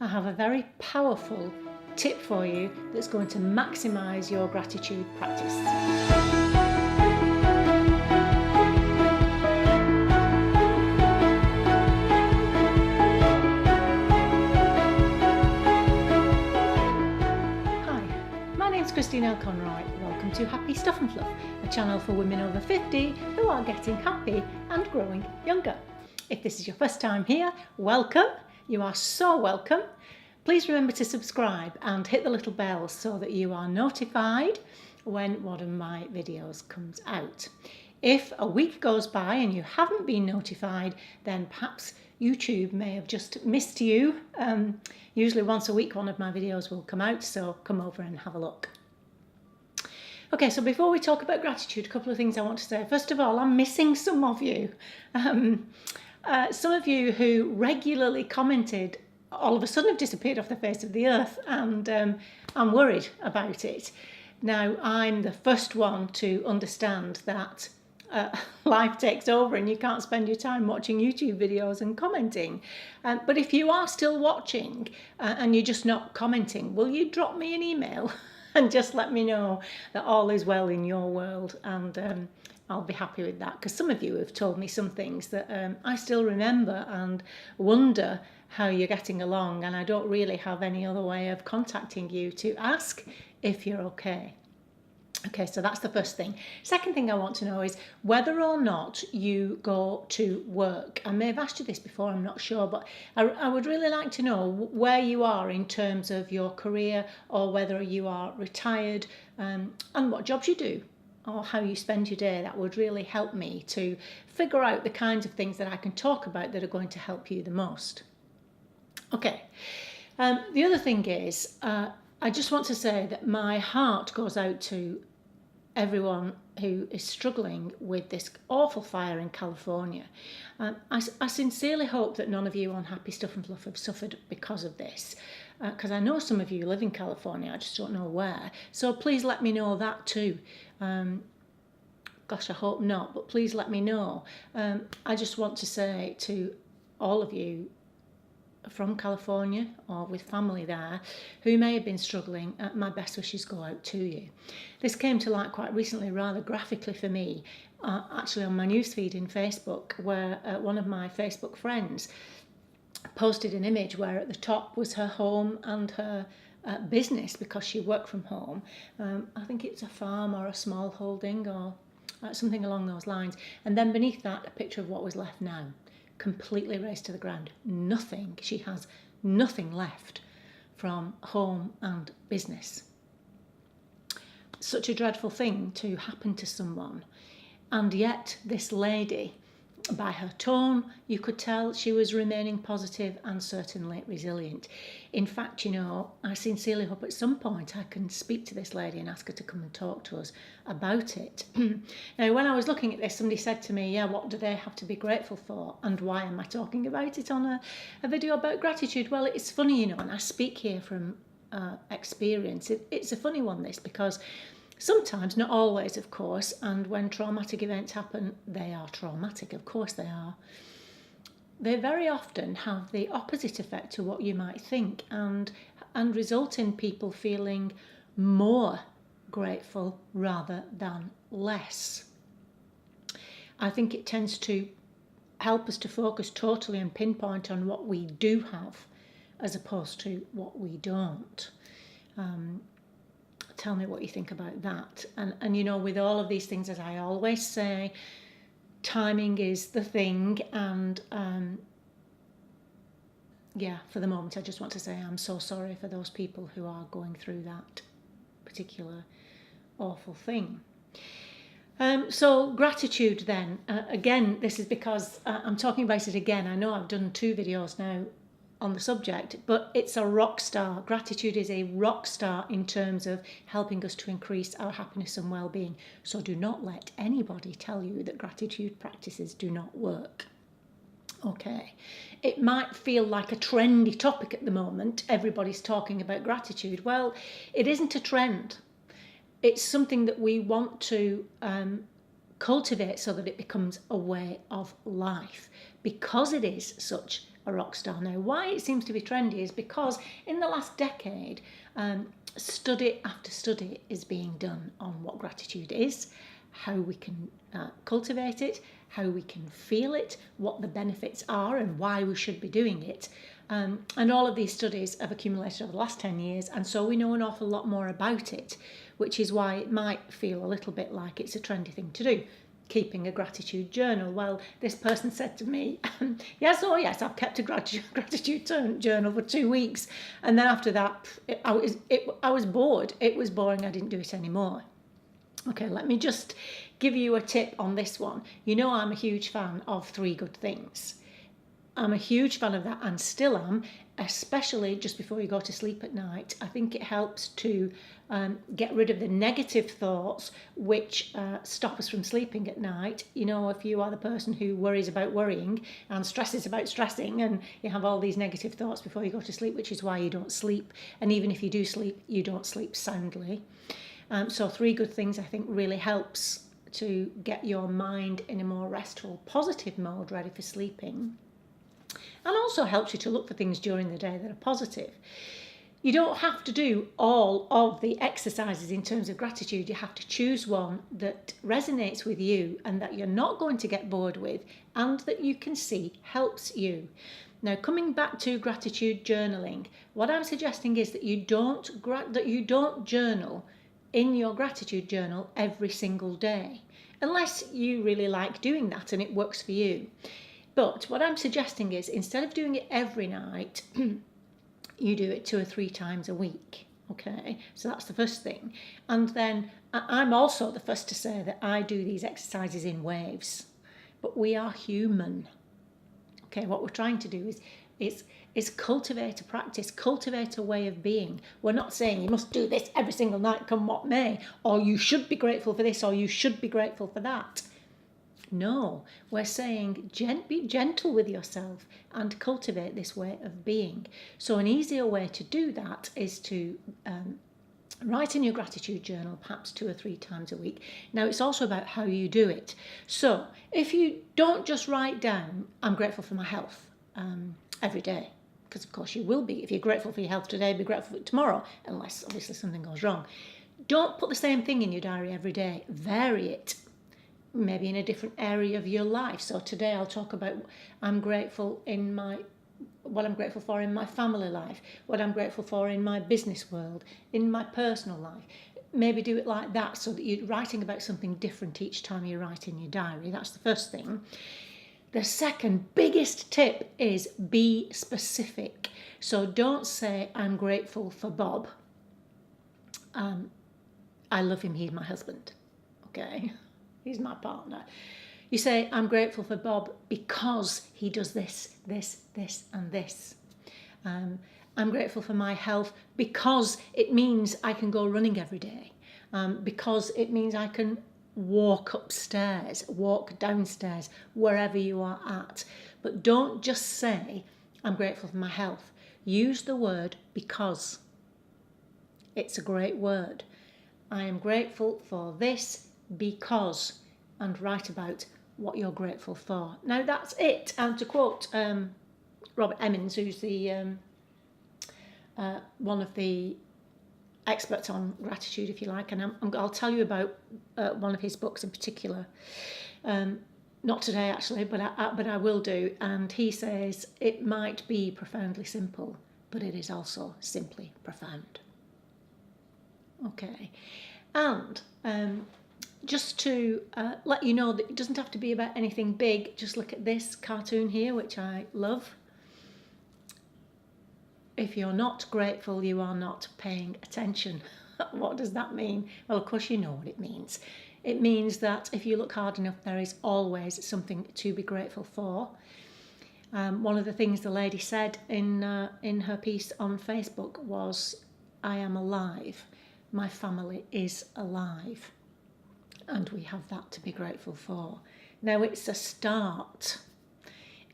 I have a very powerful tip for you that's going to maximise your gratitude practice. L Conroy. Welcome to Happy Stuff and Fluff, a channel for women over 50 who are getting happy and growing younger. If this is your first time here, welcome. You are so welcome. Please remember to subscribe and hit the little bell so that you are notified when one of my videos comes out. If a week goes by and you haven't been notified, then perhaps YouTube may have just missed you. Usually once a week one of my videos will come out, so come over and have a look. Okay, so before we talk about gratitude, a couple of things I want to say. First of all, I'm missing some of you. Some of you who regularly commented all of a sudden have disappeared off the face of the earth, and I'm worried about it. Now, I'm the first one to understand that life takes over and you can't spend your time watching YouTube videos and commenting. But if you are still watching and you're just not commenting, will you drop me an email and just let me know that all is well in your world? And I'll be happy with that, because some of you have told me some things that I still remember and wonder how you're getting along, and I don't really have any other way of contacting you to ask if you're okay. Okay, so that's the first thing. Second thing I want to know is whether or not you go to work. I may have asked you this before, I'm not sure, but I would really like to know where you are in terms of your career, or whether you are retired, and what jobs you do, or how you spend your day. That would really help me to figure out the kinds of things that I can talk about that are going to help you the most. Okay, the other thing is, I just want to say that my heart goes out to everyone who is struggling with this awful fire in California. I sincerely hope that none of you on Happy Stuff and Fluff have suffered because of this, because I know some of you live in California, I just don't know where. So please let me know that too. Gosh, I hope not, but please let me know. I just want to say to all of you from California or with family there who may have been struggling, my best wishes go out to you. This came to light quite recently, rather graphically for me, actually on my newsfeed in Facebook, where one of my Facebook friends posted an image where at the top was her home and her business, because she worked from home. I think it's a farm or a small holding or something along those lines, and then beneath that a picture of what was left now, completely razed to the ground. Nothing. She has nothing left from home and business. Such a dreadful thing to happen to someone, and yet this lady, by her tone, you could tell she was remaining positive and certainly resilient. In fact, you know, I sincerely hope at some point I can speak to this lady and ask her to come and talk to us about it. Now, when I was looking at this, somebody said to me, yeah, what do they have to be grateful for? And why am I talking about it on a video about gratitude? Well, it's funny, you know, and I speak here from experience. It's a funny one, this, because sometimes, not always, of course, and when traumatic events happen, they are traumatic, of course they are. They very often have the opposite effect to what you might think, and result in people feeling more grateful rather than less. I think it tends to help us to focus totally and pinpoint on what we do have as opposed to what we don't. Tell me what you think about that. And you know, with all of these things, as I always say, timing is the thing. And yeah, for the moment, I just want to say I'm so sorry for those people who are going through that particular awful thing. So gratitude then, again, this is because I'm talking about it again. I know I've done 2 videos now on the subject, but it's a rock star. Gratitude is a rock star in terms of helping us to increase our happiness and well-being. So do not let anybody tell you that gratitude practices do not work. Okay, it might feel like a trendy topic at the moment. Everybody's talking about gratitude. Well, it isn't a trend. It's something that we want to cultivate so that it becomes a way of life, because it is such a rock star. Now, why it seems to be trendy is because in the last decade, study after study is being done on what gratitude is, how we can cultivate it, how we can feel it, what the benefits are and why we should be doing it. And all of these studies have accumulated over the last 10 years, and so we know an awful lot more about it, which is why it might feel a little bit like it's a trendy thing to do. Keeping a gratitude journal. Well, this person said to me, yes, I've kept a gratitude journal for 2 weeks. And then after that, I was bored. It was boring. I didn't do it anymore. Okay, let me just give you a tip on this one. You know, I'm a huge fan of 3 good things. I'm a huge fan of that and still am, especially just before you go to sleep at night. I think it helps to get rid of the negative thoughts which stop us from sleeping at night. You know, if you are the person who worries about worrying and stresses about stressing, and you have all these negative thoughts before you go to sleep, which is why you don't sleep. And even if you do sleep, you don't sleep soundly. So 3 good things I think really helps to get your mind in a more restful, positive mode, ready for sleeping. And also helps you to look for things during the day that are positive. You don't have to do all of the exercises in terms of gratitude. You have to choose one that resonates with you and that you're not going to get bored with and that you can see helps you. Now, coming back to gratitude journaling, what I'm suggesting is that you don't journal in your gratitude journal every single day, unless you really like doing that and it works for you. But what I'm suggesting is instead of doing it every night, you do it 2 or 3 times a week. Okay, so that's the first thing. And then I'm also the first to say that I do these exercises in waves, but we are human. Okay, what we're trying to do is cultivate a practice, cultivate a way of being. We're not saying you must do this every single night, come what may, or you should be grateful for this, or you should be grateful for that. No, we're saying be gentle with yourself and cultivate this way of being. So an easier way to do that is to write in your gratitude journal perhaps 2 or 3 times a week. Now it's also about how you do it. So if you don't just write down, I'm grateful for my health every day, because of course you will be. If you're grateful for your health today, be grateful for it tomorrow, unless obviously something goes wrong. Don't put the same thing in your diary every day. Vary it. Maybe in a different area of your life. So today I'll talk about what I'm grateful for in my family life, what I'm grateful for in my business world, in my personal life. Maybe do it like that so that you're writing about something different each time you write in your diary. That's the first thing. The second biggest tip is be specific. So don't say I'm grateful for Bob. I love him, he's my husband. Okay. He's my partner. You say, I'm grateful for Bob because he does this, this, this, and this. I'm grateful for my health because it means I can go running every day. Because it means I can walk upstairs, walk downstairs, wherever you are at. But don't just say, I'm grateful for my health. Use the word because. It's a great word. I am grateful for this because, and write about what you're grateful for. Now that's it. And to quote Robert Emmons, who's the one of the experts on gratitude, if you like, and I'll tell you about one of his books in particular. Not today actually, but I will do. And he says it might be profoundly simple, but it is also simply profound. Okay, and just to let you know that it doesn't have to be about anything big. Just look at this cartoon here, which I love. If you're not grateful, you are not paying attention. What does that mean? Well, of course you know what it means. It means that if you look hard enough, there is always something to be grateful for. One of the things the lady said in her piece on Facebook was, I am alive. My family is alive. And we have that to be grateful for. Now it's a start.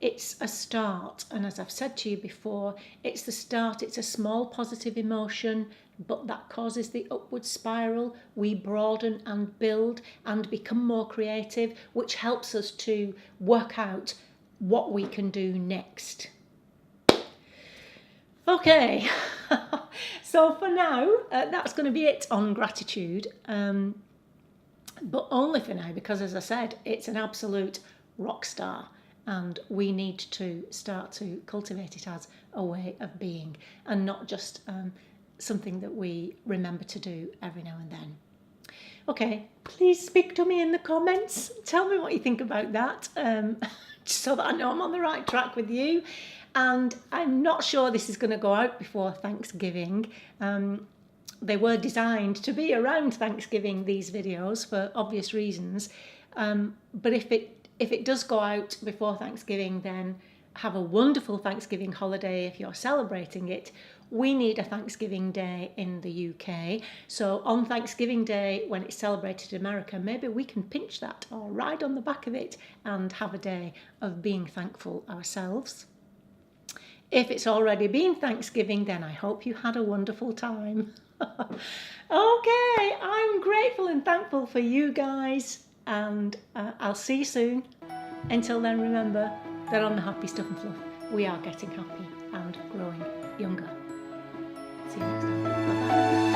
It's a start. And as I've said to you before, it's the start. It's a small positive emotion, but that causes the upward spiral. We broaden and build and become more creative, which helps us to work out what we can do next. Okay, so for now, that's going to be it on gratitude, but only for now, because as I said, it's an absolute rock star and we need to start to cultivate it as a way of being and not just something that we remember to do every now and then. Okay, please speak to me in the comments. Tell me what you think about that, so that I know I'm on the right track with you. And I'm not sure this is going to go out before Thanksgiving. They were designed to be around Thanksgiving, these videos, for obvious reasons. But if it does go out before Thanksgiving, then have a wonderful Thanksgiving holiday if you're celebrating it. We need a Thanksgiving Day in the UK. So on Thanksgiving Day, when it's celebrated in America, maybe we can pinch that or ride on the back of it and have a day of being thankful ourselves. If it's already been Thanksgiving, then I hope you had a wonderful time. Okay, I'm grateful and thankful for you guys, and I'll see you soon. Until then, remember that on the Happy Stuff and Fluff, we are getting happy and growing younger. See you next time. Bye-bye.